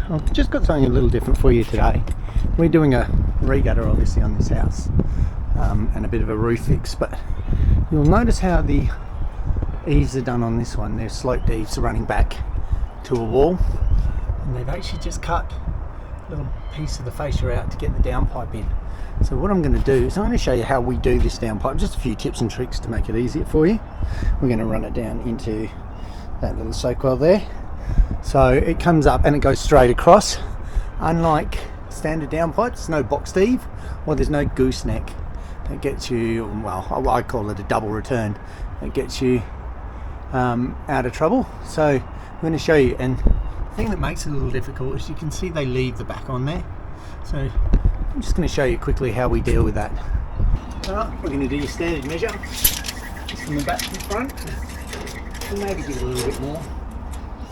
I've just got something a little different for you today. We're doing a re-gutter obviously on this house, and a bit of a roof fix, but you'll notice how the eaves are done on this one. They're sloped eaves running back to a wall, and they've actually just cut a little piece of the fascia out to get the downpipe in. So what I'm going to do is I'm going to show you how we do this downpipe, just a few tips and tricks to make it easier for you. We're going to run it down into that little soak well there. So it comes up and it goes straight across. Unlike standard downpipes, there's no boxed eave, or there's no gooseneck. That gets you, well, I call it a double return. It gets you out of trouble. So I'm going to show you, and the thing that makes it a little difficult is you can see they leave the back on there. So I'm just going to show you quickly how we deal with that. Alright, we're going to do your standard measure, just from the back to the front, and maybe give it a little bit more.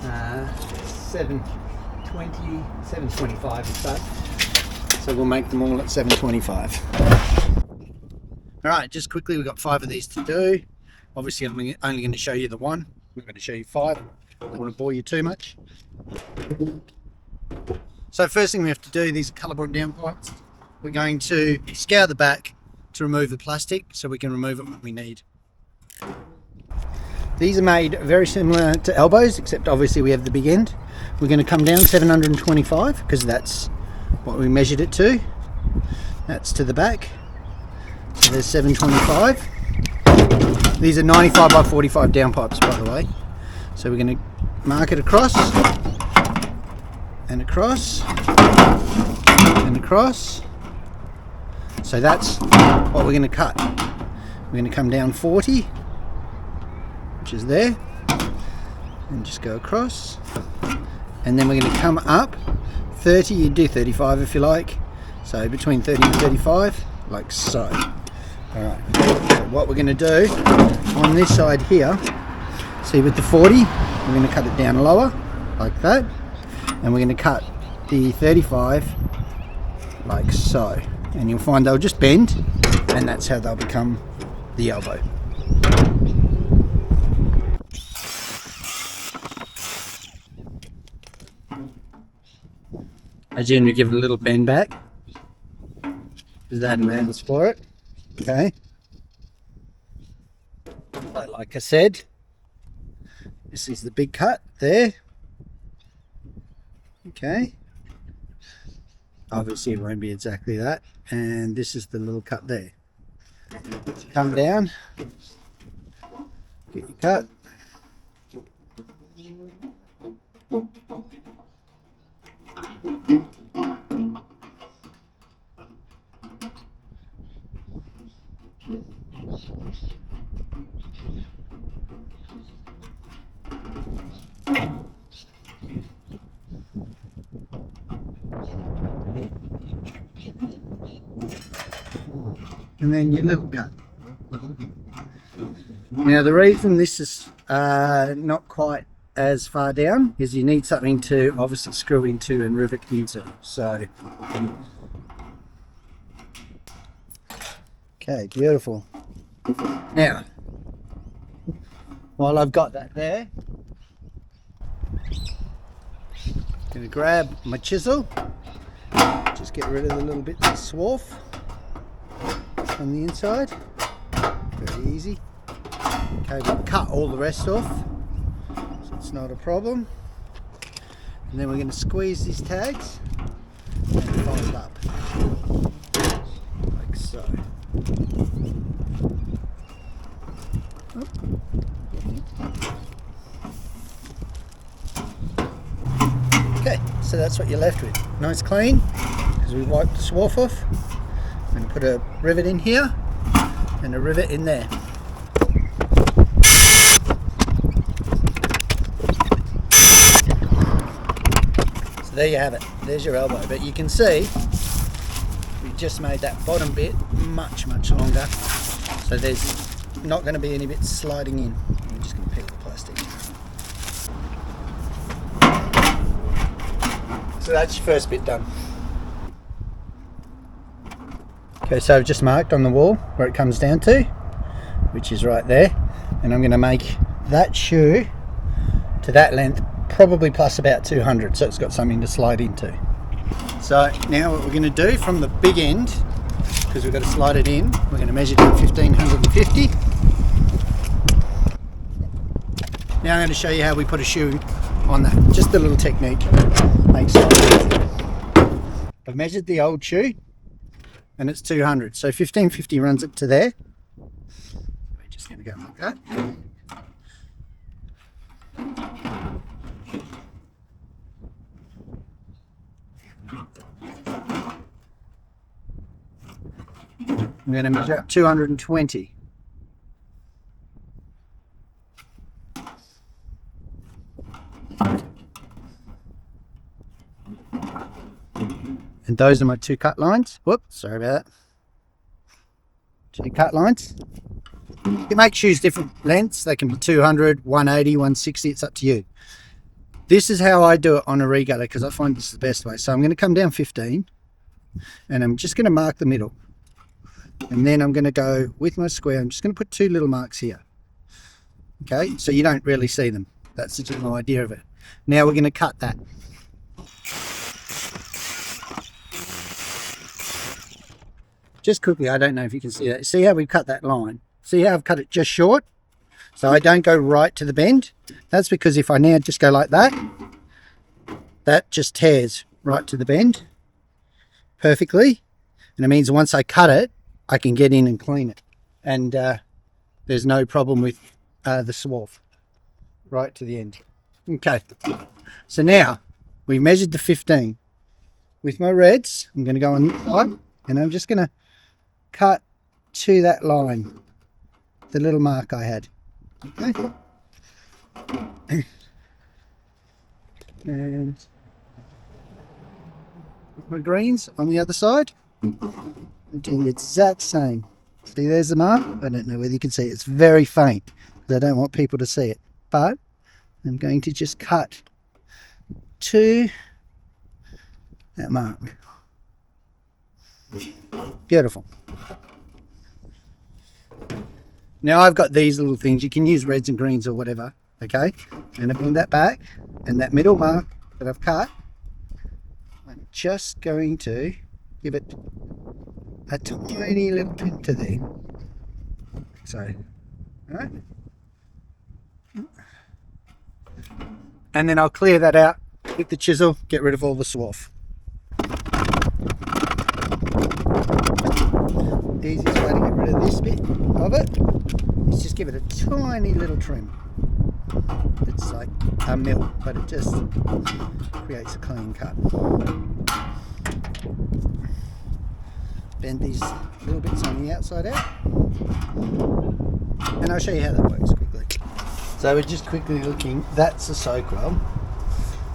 720, 725 is that. So we'll make them all at 725. Alright, just quickly, we've got 5 of these to do. Obviously I'm only going to show you the one. We're going to show you 5. I don't want to bore you too much. So first thing we have to do, these are colourboard downpipes. We're going to scour the back to remove the plastic so we can remove it when we need. These are made very similar to elbows, except obviously we have the big end. We're going to come down 725 because that's what we measured it to. That's to the back. So there's 725. These are 95 by 45 downpipes, by the way. So we're going to mark it across and across and across. So that's what we're going to cut. We're going to come down 40, which is there, and just go across, and then we're going to come up 30. You do 35 if you like, so between 30 and 35, like so. Alright, so what we're going to do on this side here, see with the 40, we're going to cut it down lower like that, and we're going to cut the 35 like so, and you'll find they'll just bend, and that's how they'll become the elbow. I generally give it a little bend back, because that allows for it. Okay. But like I said, this is the big cut there. Okay. Obviously it won't be exactly that. And this is the little cut there. So come down, get your cut. And then your little cut. Now the reason this is not quite as far down is you need something to obviously screw into and rivet into. So, okay, beautiful. Now, while I've got that there, I'm going to grab my chisel, just get rid of the little bits of swarf on the inside. Very easy. Okay, we'll cut all the rest off, so it's not a problem. And then we're going to squeeze these tags and fold up like so. Okay, so that's what you're left with. Nice clean, because we wiped the swarf off. I'm going to put a rivet in here and a rivet in there. So there you have it. There's your elbow. But you can see we just made that bottom bit much longer. So there's not going to be any bits sliding in. I'm just going to peel the plastic. So that's your first bit done. Okay, so I've just marked on the wall where it comes down to, which is right there, and I'm going to make that shoe to that length probably plus about 200, so it's got something to slide into. So now what we're going to do from the big end, because we've got to slide it in, we're going to measure down 1550. Now I'm going to show you how we put a shoe on that. Just a little technique. Makes it easy. I've measured the old shoe and it's 200. So 1550 runs it to there. We're just going to go like that. I'm going to measure up 220. And those are my two cut lines. Whoops, sorry about that. Two cut lines. You can make shoes different lengths. They can be 200, 180, 160. It's up to you. This is how I do it on a regutter because I find this is the best way. So I'm going to come down 15 and I'm just going to mark the middle. And then I'm going to go with my square. I'm just going to put two little marks here. Okay, so you don't really see them. That's the general idea of it. Now we're going to cut that. Just quickly, I don't know if you can see that. See how we've cut that line? See how I've cut it just short? So I don't go right to the bend. That's because if I now just go like that, that just tears right to the bend perfectly. And it means once I cut it, I can get in and clean it. And there's no problem with the swath right to the end. Okay, so now we've measured the 15. With my reds, I'm going to go on this side and I'm just going to cut to that line, the little mark I had. Okay. And my greens on the other side, I'm doing the exact same. See, there's the mark. I don't know whether you can see it. It's very faint because I don't want people to see it. But I'm going to just cut to that mark. Beautiful. Now I've got these little things. You can use reds and greens or whatever. Okay. And I bring that back and that middle mark that I've cut, I'm just going to give it a tiny little pin to there. So, all right. And then I'll clear that out with the chisel, get rid of all the swath. The easiest way to get rid of this bit of it is just give it a tiny little trim. It's like a mil, but it just creates a clean cut. Bend these little bits on the outside out, and I'll show you how that works quickly. So we're just quickly looking. That's a soak well.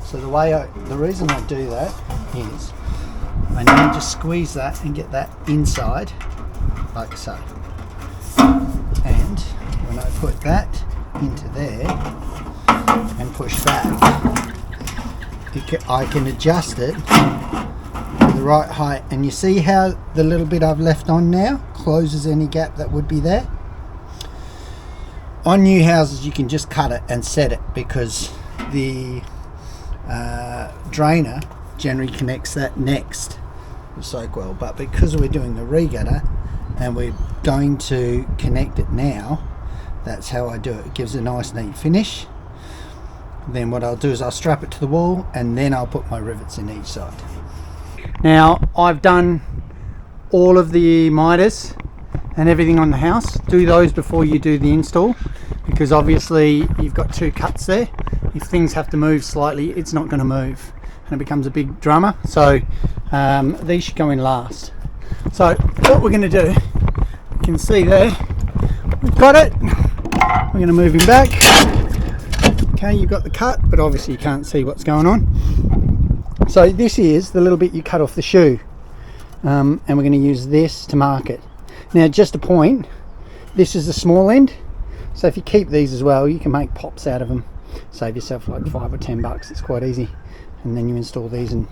So the reason I do that is I need to squeeze that and get that inside, like so. And when I put that into there and push back, I can adjust it to the right height. And you see how the little bit I've left on now closes any gap that would be there? On new houses you can just cut it and set it because the drainer generally connects that next the soak well, but because we're doing the regutter and we're going to connect it now, that's how I do it. It gives a nice neat finish. Then what I'll do is I'll strap it to the wall and then I'll put my rivets in each side. Now I've done all of the miters and everything on the house. Do those before you do the install because obviously you've got two cuts there. If things have to move slightly, it's not going to move and it becomes a big drama. So these should go in last. So what we're going to do, you can see there, we've got it. We're going to move him back. Okay, you've got the cut, but obviously you can't see what's going on. So this is the little bit you cut off the shoe, and we're going to use this to mark it. Now just a point, this is the small end, so if you keep these as well, you can make pops out of them. Save yourself like $5 or $10, it's quite easy. And then you install these and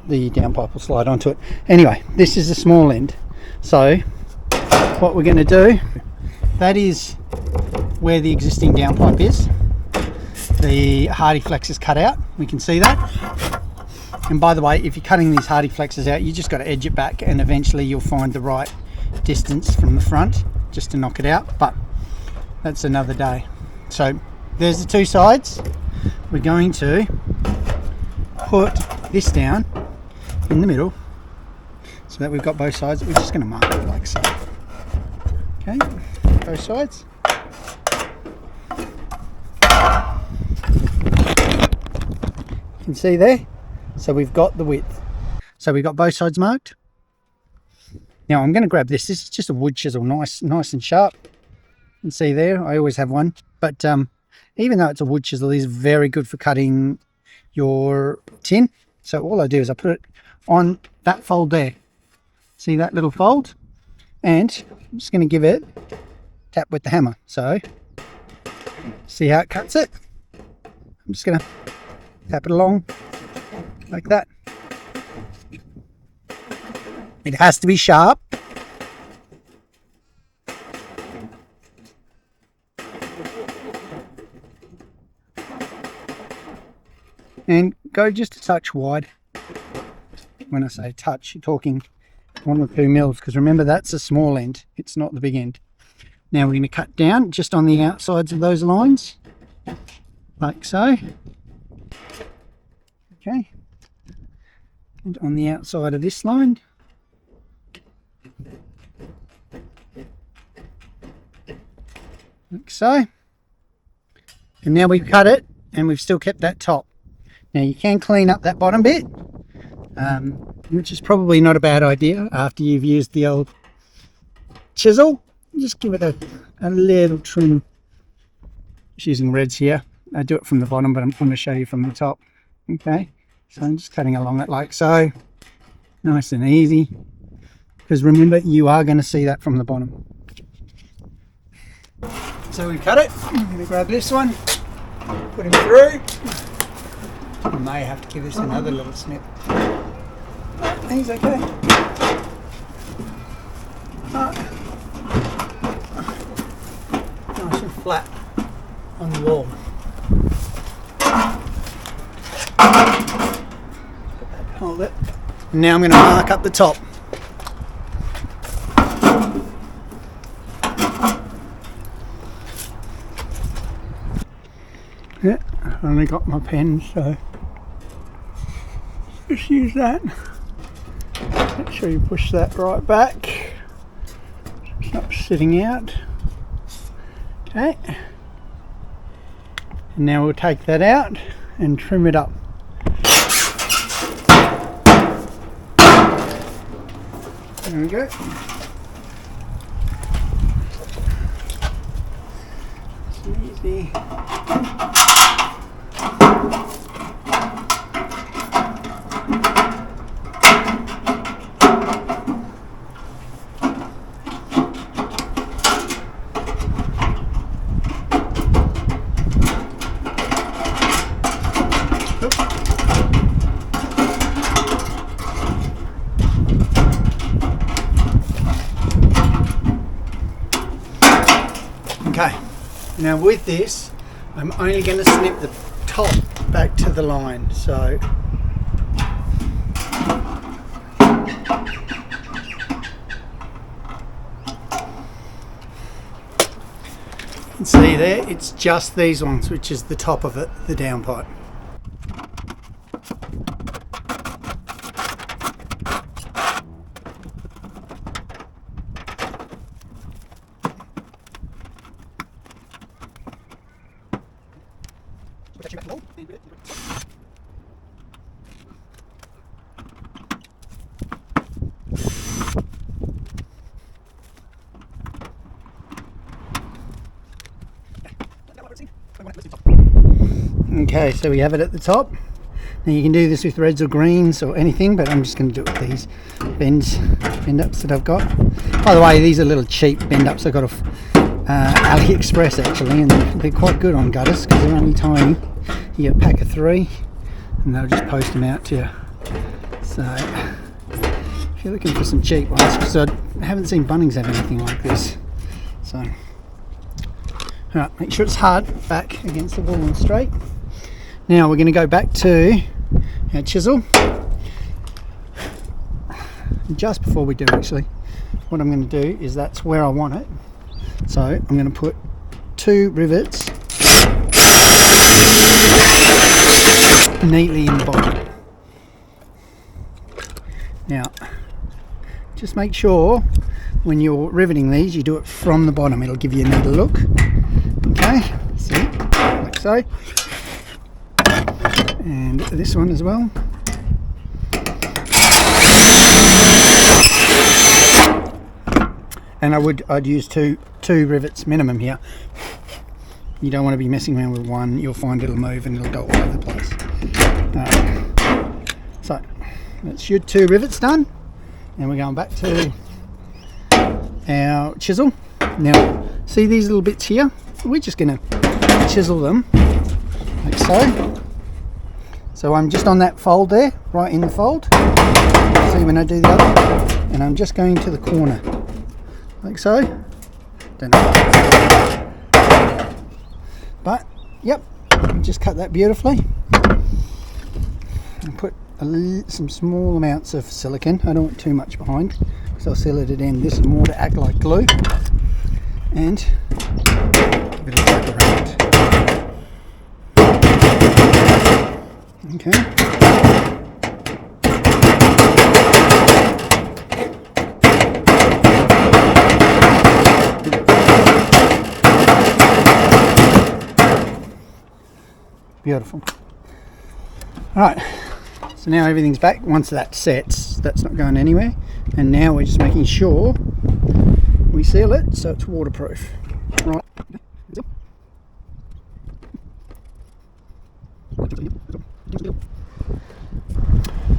the downpipe will slide onto it. Anyway, this is the small end. So what we're going to do, that is where the existing downpipe is. the hardy flexes cut out. We can see that. And by the way, if you're cutting these hardy flexes out, you just got to edge it back, and eventually you'll find the right distance from the front just to knock it out, but that's another day. So there's the two sides. We're going to put this down in the middle so that we've got both sides. We're just going to mark it like so. Okay, both sides. You can see there. So we've got the width. So we've got both sides marked. Now I'm going to grab this. This is just a wood chisel, nice and sharp. You can see there, I always have one. But even though it's a wood chisel, it is very good for cutting your tin. So all I do is I put it on that fold there. See that little fold? And I'm just going to give it a tap with the hammer. So see how it cuts it? I'm just going to tap it along like that. It has to be sharp. And go just a touch wide. When I say touch, you're talking 1 or 2 mils, because remember that's the small end, it's not the big end. Now we're going to cut down just on the outsides of those lines, like so. Okay. And on the outside of this line. Like so. And now we've cut it and we've still kept that top. Now you can clean up that bottom bit, which is probably not a bad idea after you've used the old chisel. Just give it a little trim. Just using reds here. I do it from the bottom, but I'm going to show you from the top. Okay, so I'm just cutting along it like so. Nice and easy. Because remember, you are going to see that from the bottom. So we've cut it. I'm going to grab this one, put him through. I may have to give this another little snip. He's okay. Nice and flat on the wall. Hold it. Now I'm going to mark up the top. Yeah, I've only got my pen, so just use that. Make sure you push that right back so it's not sitting out. Okay, and now we'll take that out and trim it up. There we go. It's easy. Okay, now with this, I'm only going to snip the top back to the line, so you can see there, it's just these ones, which is the top of it, the downpipe. Okay, so we have it at the top. Now you can do this with reds or greens or anything, but I'm just going to do it with these bend ups that I've got. By the way, these are little cheap bend ups I got off AliExpress actually, and they're quite good on gutters because they're only tiny. You get a pack of 3 and they'll just post them out to you. So if you're looking for some cheap ones, because I haven't seen Bunnings have anything like this. So alright, make sure it's hard back against the wall and straight. Now we're going to go back to our chisel. Just before we do, actually, what I'm going to do is, that's where I want it, so I'm going to put 2 rivets neatly in the bottom. Now just make sure when you're riveting these you do it from the bottom, it'll give you a neater look. Okay, see, like so, and this one as well. And I'd use two rivets minimum here. You don't want to be messing around with one, you'll find it'll move and it'll go all over the place. So that's your 2 rivets done, and we're going back to our chisel. Now see these little bits here, we're just going to chisel them like so. So I'm just on that fold there, right in the fold. See when I do the other, and I'm just going to the corner like so. Don't know. But yep, just cut that beautifully and put some small amounts of silicone. I don't want too much behind because I'll seal it at the end. This is more to act like glue, and give it a tap around. Okay. Beautiful. Alright, so now everything's back. Once that sets, that's not going anywhere, and now we're just making sure we seal it so it's waterproof. Right.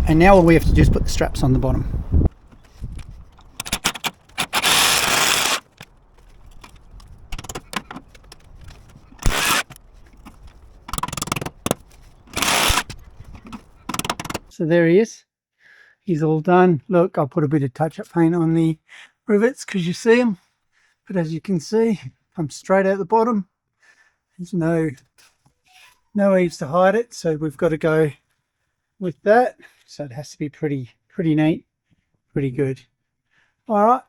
And now all we have to do is put the straps on the bottom. So there he is, he's all done. Look, I'll put a bit of touch-up paint on the rivets because you see them, but as you can see, I'm straight out the bottom. There's no eaves to hide it, so we've got to go with that. So it has to be pretty neat, pretty good. All right,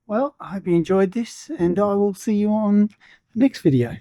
well, I hope you enjoyed this, and I will see you on the next video.